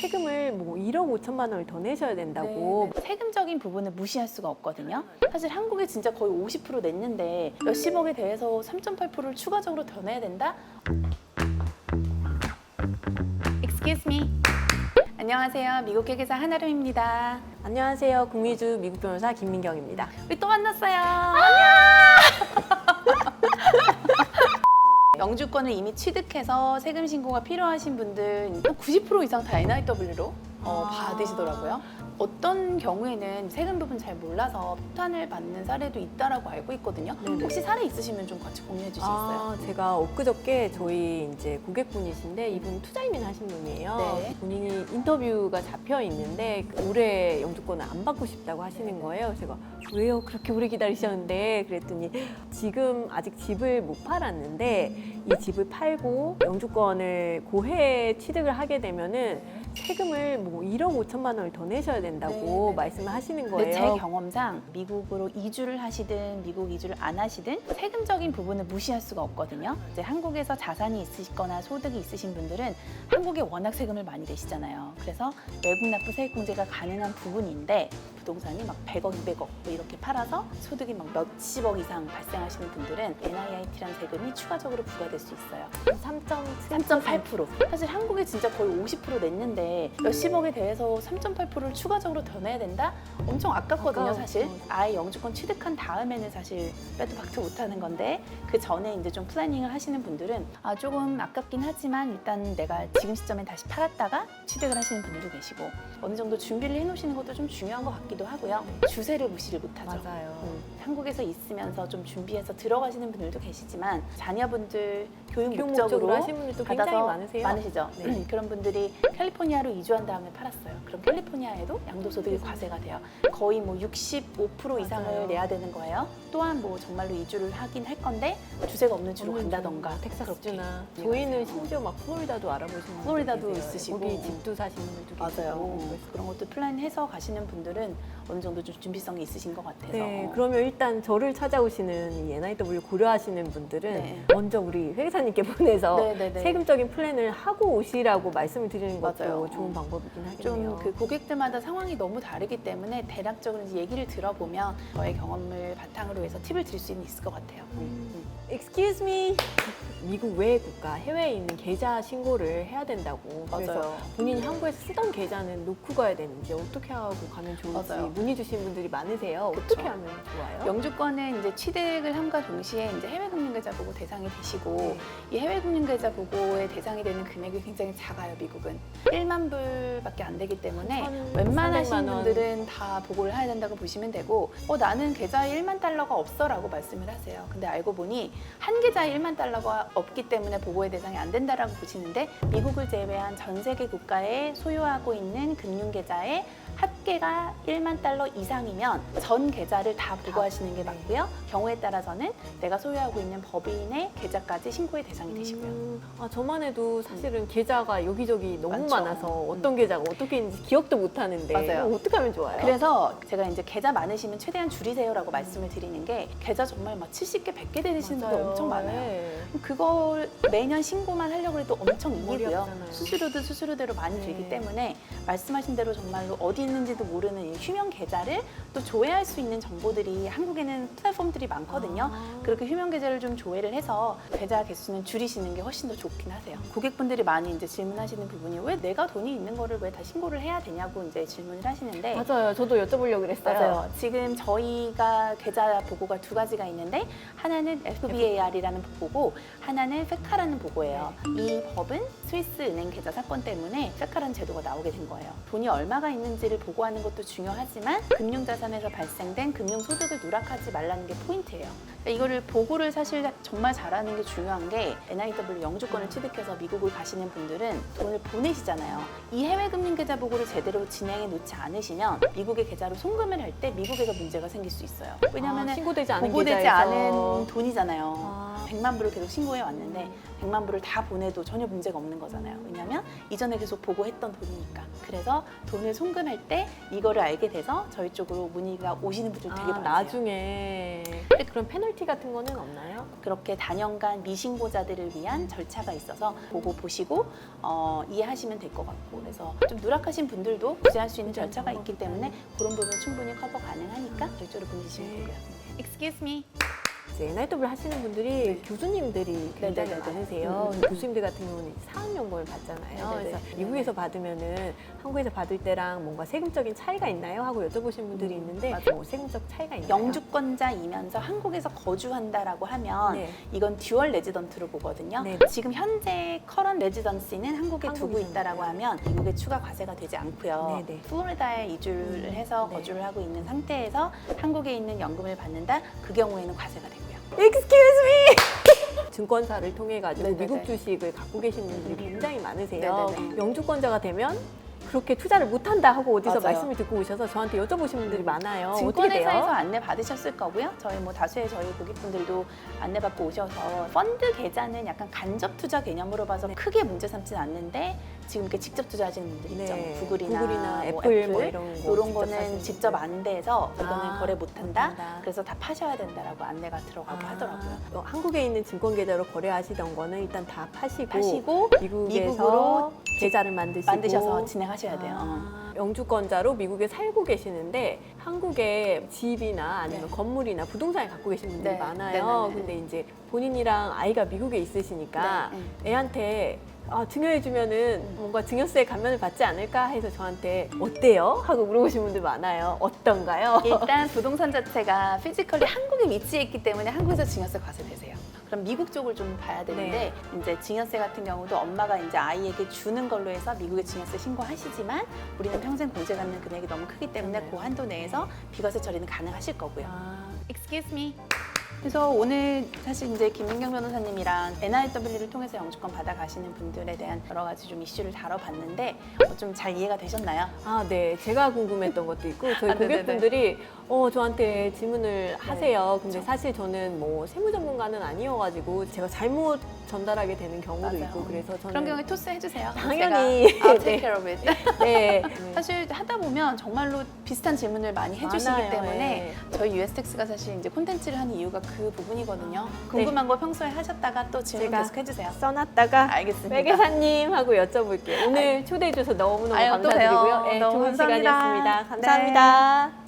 세금을 뭐 1억 5천만 원을 더 내셔야 된다고. 네. 세금적인 부분을 무시할 수가 없거든요. 사실 한국에 진짜 거의 50% 냈는데 몇십억에 대해서 3.8%를 추가적으로 더 내야 된다? Excuse me. 안녕하세요. 미국 회계사 한아름입니다. 안녕하세요. 국미주 미국 변호사 김민경입니다. 우리 또 만났어요. 영주권을 이미 취득해서 세금 신고가 필요하신 분들 90% 이상 다 NIW로 받으시더라고요. 어떤 경우에는 세금 부분 잘 몰라서 폭탄을 받는 사례도 있다라고 알고 있거든요. 네네. 혹시 사례 있으시면 좀 같이 공유해 주시겠어요? 제가 엊그저께 저희 이제 고객분이신데 이분 투자이민 하신 분이에요. 네. 본인이 인터뷰가 잡혀 있는데 올해 영주권을 안 받고 싶다고 하시는 거예요. 제가 왜요? 그렇게 오래 기다리셨는데 그랬더니 지금 아직 집을 못 팔았는데 이 집을 팔고 영주권을 고해 취득을 하게 되면은 세금을 뭐 1억 5천만 원을 더 내셔야 된다고 네네네. 말씀을 하시는 근데 거예요. 제 경험상 미국으로 이주를 하시든 미국 이주를 안 하시든 세금적인 부분을 무시할 수가 없거든요. 이제 한국에서 자산이 있으시거나 소득이 있으신 분들은 한국에 워낙 세금을 많이 내시잖아요. 그래서 외국 납부 세액 공제가 가능한 부분인데 부동산이 막 100억, 200억 뭐 이렇게 팔아서 소득이 막 몇십억 이상 발생하시는 분들은 NIT라는 세금이 추가적으로 부과될 수 있어요. 3.8%. 사실 한국에 진짜 거의 50% 냈는데 몇십억에 대해서 3.8%를 추가적으로 더 내야 된다? 엄청 아깝거든요, 아까워. 사실. 아예 영주권 취득한 다음에는 사실 빼도 박도 못하는 건데 그 전에 이제 좀 플래닝을 하시는 분들은 조금 아깝긴 하지만 일단 내가 지금 시점에 다시 팔았다가 취득을 하시는 분들도 계시고 어느 정도 준비를 해놓으시는 것도 좀 중요한 것 같기도 하고요. 주세를 무시를 못하죠. 맞아요. 한국에서 있으면서 좀 준비해서 들어가시는 분들도 계시지만 자녀분들 교육 교육 목적으로 목적으로 하시는 분들도 굉장히 받아서 많으세요. 많으시죠. 네. 그런 분들이 캘리포니아로 이주한 다음에 팔았어요. 그럼 캘리포니아에도 양도소득이 과세가 돼요. 거의 뭐 65% 이상을 맞아요. 내야 되는 거예요. 또한 뭐 정말로 이주를 하긴 할 건데 주세가 없는 주로 간다던가 텍사스주나 그렇게. 저희는 심지어 막 플로리다도 알아보시는 분들 플로리다도 계세요. 있으시고. 거기 집도 사시는 분들도 맞아요. 계시고. 그런 것도 플랜해서 가시는 분들은 어느 정도 좀 준비성이 있으신 것 같아서. 네, 그러면 일단 저를 찾아오시는 이 NIW 고려하시는 분들은 네. 먼저 우리 회계사님께 보내서 네네네. 세금적인 플랜을 하고 오시라고 말씀을 드리는 것도 맞아요. 좋은 방법이긴 하겠네요. 좀 그 고객들마다 상황이 너무 다르기 때문에 대략적으로 이제 얘기를 들어보면 저의 경험을 바탕으로 해서 팁을 드릴 수는 있을 것 같아요. Excuse me. 미국 외 국가, 해외에 있는 계좌 신고를 해야 된다고. 그래서 맞아요. 본인이 한국에서 쓰던 계좌는 놓고 가야 되는지 어떻게 하고 가면 좋을지 맞아요. 문의 주신 분들이 많으세요. 그쵸. 어떻게 하면 좋아요? 영주권은 이제 취득을 함과 동시에 이제 해외 금융계좌 보고 대상이 되시고 이 해외 금융계좌 보고의 대상이 되는 금액이 굉장히 작아요. 미국은 1만 불밖에 안 되기 때문에 1,300만 웬만하신 원. 분들은 다 보고를 해야 된다고 보시면 되고 나는 계좌에 1만 달러가 없어 라고 말씀을 하세요. 근데 알고 보니 한 계좌에 1만 달러가 없기 때문에 보고의 대상이 안 된다라고 보시는데 미국을 제외한 전 세계 국가에 소유하고 있는 금융계좌에 합계가 1만 달러 이상이면 전 계좌를 다 보고하시는 게 맞고요. 경우에 따라서는 내가 소유하고 있는 법인의 계좌까지 신고의 대상이 되시고요. 저만 해도 사실은 계좌가 여기저기 너무 많죠. 많아서 어떤 계좌가 어떻게 있는지 기억도 못 하는데 맞아요. 어떻게 하면 좋아요? 그래서 제가 이제 계좌 많으시면 최대한 줄이세요라고 말씀을 드리는 게 계좌 정말 막 70개, 100개 되시는 분들 엄청 많아요. 네. 그걸 매년 신고만 하려고 해도 엄청 머리 이기고요. 아프잖아요. 수수료도 수수료대로 많이 들기 네. 때문에 말씀하신 대로 정말로 어디 있는지도 모르는 이 휴면 계좌를 또 조회할 수 있는 정보들이 한국에는 플랫폼들이 많거든요. 그렇게 휴면 계좌를 좀 조회를 해서 계좌 개수는 줄이시는 게 훨씬 더 좋긴 하세요. 고객분들이 많이 이제 질문하시는 부분이 왜 내가 돈이 있는 거를 왜 다 신고를 해야 되냐고 이제 질문을 하시는데 맞아요. 저도 여쭤보려고 그랬어요. 맞아요. 지금 저희가 계좌 보고가 두 가지가 있는데 하나는 FBAR이라는 보고고 하나는 페카라는 보고예요. 이 법은 스위스 은행 계좌 사건 때문에 페카라는 제도가 나오게 된 거예요. 돈이 얼마가 있는지를 보고하는 것도 중요하지만 금융자산에서 발생된 금융소득을 누락하지 말라는 게 포인트예요. 이거를 보고를 사실 정말 잘하는 게 중요한 게 NIW 영주권을 취득해서 미국을 가시는 분들은 돈을 보내시잖아요. 이 해외 금융계좌 보고를 제대로 진행해 놓지 않으시면 미국의 계좌로 송금을 할 때 미국에서 문제가 생길 수 있어요. 왜냐하면 신고되지 않은 보고되지 계좌에서. 않은 돈이잖아요. 100만 불을 계속 신고해 왔는데 100만 불을 다 보내도 전혀 문제가 없는 거잖아요. 왜냐하면 이전에 계속 보고했던 돈이니까. 그래서 돈을 송금할 때 이거를 알게 돼서 저희 쪽으로 문의가 오시는 분들 되게 많아요. 나중에 그런 페널티 같은 거는 없나요? 그렇게 단연간 미신고자들을 위한 절차가 있어서 보고 보시고 이해하시면 될 것 같고, 그래서 좀 누락하신 분들도 구제할 수 있는 절차가 있기 때문에 그런 부분 충분히 커버 가능하니까 저희 쪽으로 보내주시면 되고요. Excuse me. 이제 NIW 하시는 분들이 교수님들이 굉장히 네네네네. 많으세요. 교수님들 같은 경우는 사학연금을 받잖아요. 네네네. 그래서 미국에서 받으면은 한국에서 받을 때랑 뭔가 세금적인 차이가 있나요? 하고 여쭤보신 분들이 있는데 뭐 세금적 차이가 있나요? 영주권자이면서 한국에서 거주한다라고 하면 네. 이건 듀얼 레지던트로 보거든요. 네. 지금 현재 커런 레지던시는 한국에 두고 한국이죠. 있다라고 하면 미국에 추가 과세가 되지 않고요. 네네. 플로리다에 이주를 해서 네. 거주를 하고 있는 상태에서 한국에 있는 연금을 받는다. 그 경우에는 과세가 되고요. Excuse me! 증권사를 통해 가지고 네네네. 미국 주식을 갖고 계신 분들이 굉장히 많으세요. 네네네. 영주권자가 되면 그렇게 투자를 못한다 하고 어디서 맞아요. 말씀을 듣고 오셔서 저한테 여쭤보신 분들이 많아요. 어떻게 증권회사에서 돼요? 안내 받으셨을 거고요. 저희 뭐 다수의 저희 고객분들도 안내 받고 오셔서 펀드 계좌는 약간 간접 투자 개념으로 봐서 크게 문제 삼지는 않는데 지금 이렇게 직접 투자하시는 분들 있죠. 네. 뭐 구글이나 구글이나 뭐 애플 뭐 이런 거 이런 직접 거는 사시는 직접 분들. 안 돼서 이거는 거래 못한다. 못한다. 그래서 다 파셔야 된다라고 안내가 들어가고 하더라고요. 한국에 있는 증권 계좌로 거래하시던 거는 일단 다 파시고, 파시고 미국에서 미국으로 계좌를 만드시고 만드셔서 진행하셔야 돼요. 영주권자로 미국에 살고 계시는데 한국에 집이나 아니면 네. 건물이나 부동산을 갖고 계신 분들이 네. 많아요. 네네네. 근데 이제 본인이랑 아이가 미국에 있으시니까 네. 애한테 증여해주면은 뭔가 증여세 감면을 받지 않을까 해서 저한테 어때요? 하고 물어보신 분들 많아요. 어떤가요? 일단 부동산 자체가 피지컬리 한국에 위치해 있기 때문에 한국에서 증여세 과세되세요. 그럼 미국 쪽을 좀 봐야 되는데 이제 증여세 같은 경우도 엄마가 이제 아이에게 주는 걸로 해서 미국에 증여세 신고하시지만 우리는 평생 공제받는 금액이 너무 크기 때문에 네. 그 한도 내에서 비과세 처리는 가능하실 거고요. 아, Excuse me. 그래서 오늘 사실 이제 김민경 변호사님이랑 NIW를 통해서 영주권 받아가시는 분들에 대한 여러 가지 좀 이슈를 다뤄봤는데 좀 잘 이해가 되셨나요? 네. 제가 궁금했던 것도 있고 저희 네네네. 고객분들이 저한테 질문을 하세요. 근데 사실 저는 뭐 세무 전문가는 아니어가지고 제가 잘못 전달하게 되는 경우도 맞아요. 있고 그래서 저는 그런 경우에 토스 해주세요. 당연히. 제가 I'll take 네. care of it. 네. 사실 하다 보면 정말로 비슷한 질문을 많이 해주시기 많아요. 때문에 네. 저희 US택스가 사실 이제 콘텐츠를 하는 이유가 그 부분이거든요. 궁금한 거 평소에 하셨다가 또 질문 제가 계속 해주세요. 써놨다가 알겠습니다. 매개사님 하고 여쭤볼게요. 오늘 초대해 주셔서 너무너무 아유, 또 감사드리고요. 봬요. 네, 너무 좋은 감사합니다. 시간이었습니다. 네. 감사합니다.